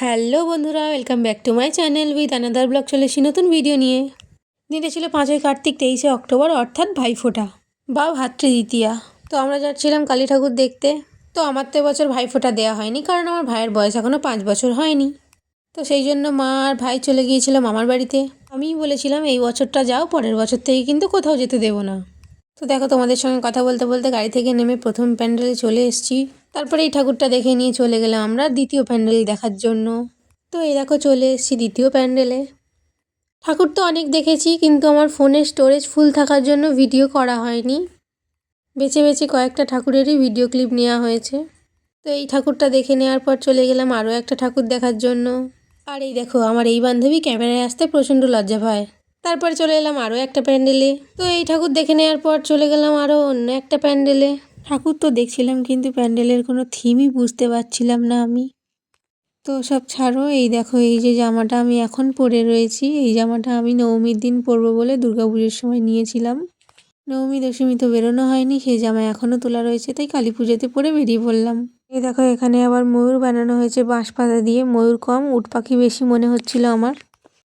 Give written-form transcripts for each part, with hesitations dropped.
Hello বন্ধুরা, welcome back to my channel with another blog. চলে এসেছি নতুন ভিডিও নিয়ে। দিনটা ছিল 5ই কার্তিক 23শে অক্টোবর, অর্থাৎ ভাইফোঁটা বা ভাতৃদ্বিতীয়া। তো আমরা যাচ্ছিলাম কালী ঠাকুর দেখতে। তো আমার তো এবছর ভাইফোঁটা দেওয়া হয়নি, কারণ আমার ভাইয়ের বয়স এখনও 5 বছর হয়নি। তো সেই জন্য মা আর ভাই চলে গিয়েছিল মামার বাড়িতে। আমিই বলেছিলাম এই বছরটা যাও, পরের বছর থেকে কিন্তু কোথাও যেতে দেবো না। তো দেখো, তোমাদের সঙ্গে কথা বলতে বলতে গাড়ি থেকে নেমে প্রথম প্যান্ডেলে চলে এসেছি। তারপরে এই ঠাকুরটা দেখে নিয়ে চলে গেলাম আমরা দ্বিতীয় প্যান্ডেল দেখার জন্য। তো এই দেখো চলে এসেছি দ্বিতীয় প্যান্ডেলে। ঠাকুর তো অনেক দেখেছি, কিন্তু আমার ফোনের স্টোরেজ ফুল থাকার জন্য ভিডিও করা হয়নি। বেছে বেছে কয়েকটা ঠাকুরেরই ভিডিও ক্লিপ নেওয়া হয়েছে। তো এই ঠাকুরটা দেখে নেওয়ার পর চলে গেলাম আরও একটা ঠাকুর দেখার জন্য। আর এই দেখো, আমার এই বান্ধবী ক্যামেরায় আসতে প্রচণ্ড লজ্জা পায়। তারপর চলে এলাম আরও একটা প্যান্ডেলে। তো এই ঠাকুর দেখে নেওয়ার পর চলে গেলাম আরও অন্য একটা প্যান্ডেলে। ঠাকুর তো দেখছিলাম, কিন্তু প্যান্ডেলের কোনো থিমই বুঝতে পারছিলাম না আমি। তো সব ছাড়ো, এই দেখো এই যে জামাটা আমি এখন পরে রয়েছি, এই জামাটা আমি নবমীর দিন পরবো বলে দুর্গাপুজোর সময় নিয়েছিলাম। নবমী দশমী তো বেরোনো হয়নি, সেই জামা এখনও তোলা রয়েছে, তাই কালী পুজোতে পরে বেরিয়ে পড়লাম। এই দেখো এখানে আবার ময়ূর বানানো হয়েছে বাঁশ পাতা দিয়ে। ময়ূর কম, উট পাখি বেশি মনে হচ্ছিল আমার।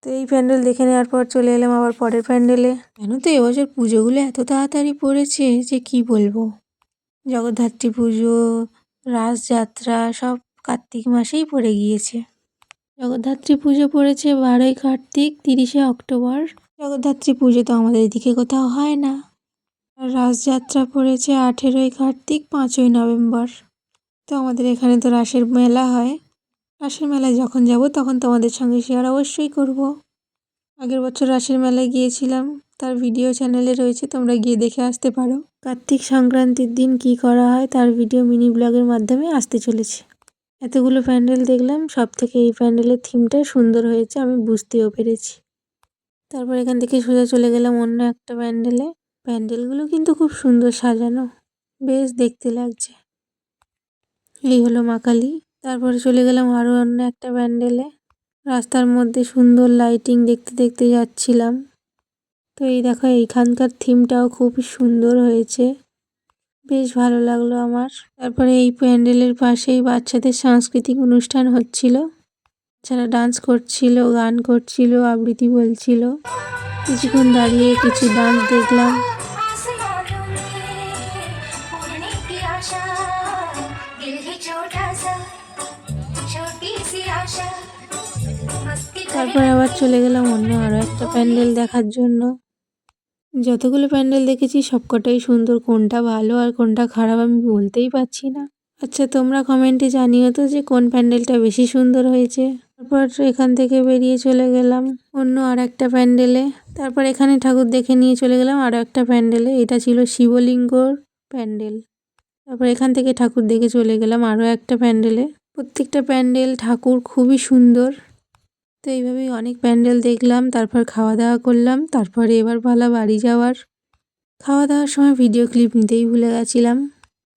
তো এই প্যান্ডেল দেখে নেওয়ার পর চলে এলাম আবার পরের প্যান্ডেলে। কেন তো এবছর পুজোগুলো এত তাড়াতাড়ি পড়েছে যে কি বলবো। জগদ্ধাত্রী পুজো, রাসযাত্রা সব কার্তিক মাসেই পড়ে গিয়েছে। জগদ্ধাত্রী পুজো পড়েছে 12ই কার্তিক 30শে অক্টোবর। জগদ্ধাত্রী পুজো তো আমাদের এদিকে কোথাও হয় না। আর রাসযাত্রা পড়েছে 18ই কার্তিক 5ই নভেম্বর। তো আমাদের এখানে তো রাসের মেলা হয়। রাসের মেলায় যখন যাব তখন তোমাদের সঙ্গে শেয়ার অবশ্যই করব। আগের বছর রাসের মেলায় গিয়েছিলাম, তার ভিডিও চ্যানেলে রয়েছে, তোমরা গিয়ে দেখে আসতে পারো। কার্তিক সংক্রান্তির দিন কি করা হয় তার ভিডিও মিনি ব্লগের মাধ্যমে আসতে চলেছে। এতগুলো প্যান্ডেল দেখলাম, সব থেকে এই প্যান্ডেলের থিমটা সুন্দর হয়েছে, আমি বুঝতেও পেরেছি। তারপর এখান থেকে সোজা চলে গেলাম অন্য একটা প্যান্ডেলে। প্যান্ডেলগুলো কিন্তু খুব সুন্দর সাজানো, বেশ দেখতে লাগছে। এই হলো মা কালী। তারপরে চলে গেলাম আরও অন্য একটা প্যান্ডেলে। রাস্তার মধ্যে সুন্দর লাইটিং দেখতে দেখতে যাচ্ছিলাম। তো এই দেখো এইখানকার থিমটাও খুবই সুন্দর হয়েছে, বেশ ভালো লাগলো আমার। তারপরে এই প্যান্ডেলের পাশেই বাচ্চাদের সাংস্কৃতিক অনুষ্ঠান হচ্ছিল। বাচ্চারা ডান্স করছিল, গান করছিল, আবৃত্তি বলছিল। কিছুক্ষণ দাঁড়িয়ে কিছু ডান্স দেখলাম। তারপরে আবার চলে গেলাম অন্য আরও একটা প্যান্ডেল দেখার জন্য। যতগুলো প্যান্ডেল দেখেছি সবকটাই সুন্দর, কোনটা ভালো আর কোনটা খারাপ আমি বলতেই পারছি না। আচ্ছা, তোমরা কমেন্টে জানিও তো যে কোন প্যান্ডেলটা বেশি সুন্দর হয়েছে। তারপর এখান থেকে বেরিয়ে চলে গেলাম অন্য আর একটা প্যান্ডেলে। তারপর এখানে ঠাকুর দেখে নিয়ে চলে গেলাম আরও একটা প্যান্ডেলে। এটা ছিল শিবলিঙ্গর প্যান্ডেল। তারপর এখান থেকে ঠাকুর দেখে চলে গেলাম আরও একটা প্যান্ডেলে। প্রত্যেকটা প্যান্ডেল ঠাকুর খুবই সুন্দর। তো এইভাবেই অনেক প্যান্ডেল দেখলাম, তারপর খাওয়া দাওয়া করলাম। তারপরে এবার পালা বাড়ি যাওয়ার। খাওয়া দাওয়ার সময় ভিডিও ক্লিপ নিতেই ভুলে গেছিলাম।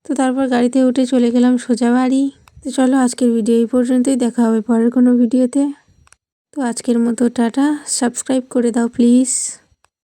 তো তারপর গাড়িতে উঠে চলে গেলাম সোজা বাড়ি। তো চলো আজকের ভিডিও এই পর্যন্তই, দেখা হবে পরের কোনো ভিডিওতে। তো আজকের মতো টাটা, সাবস্ক্রাইব করে দাও প্লিজ।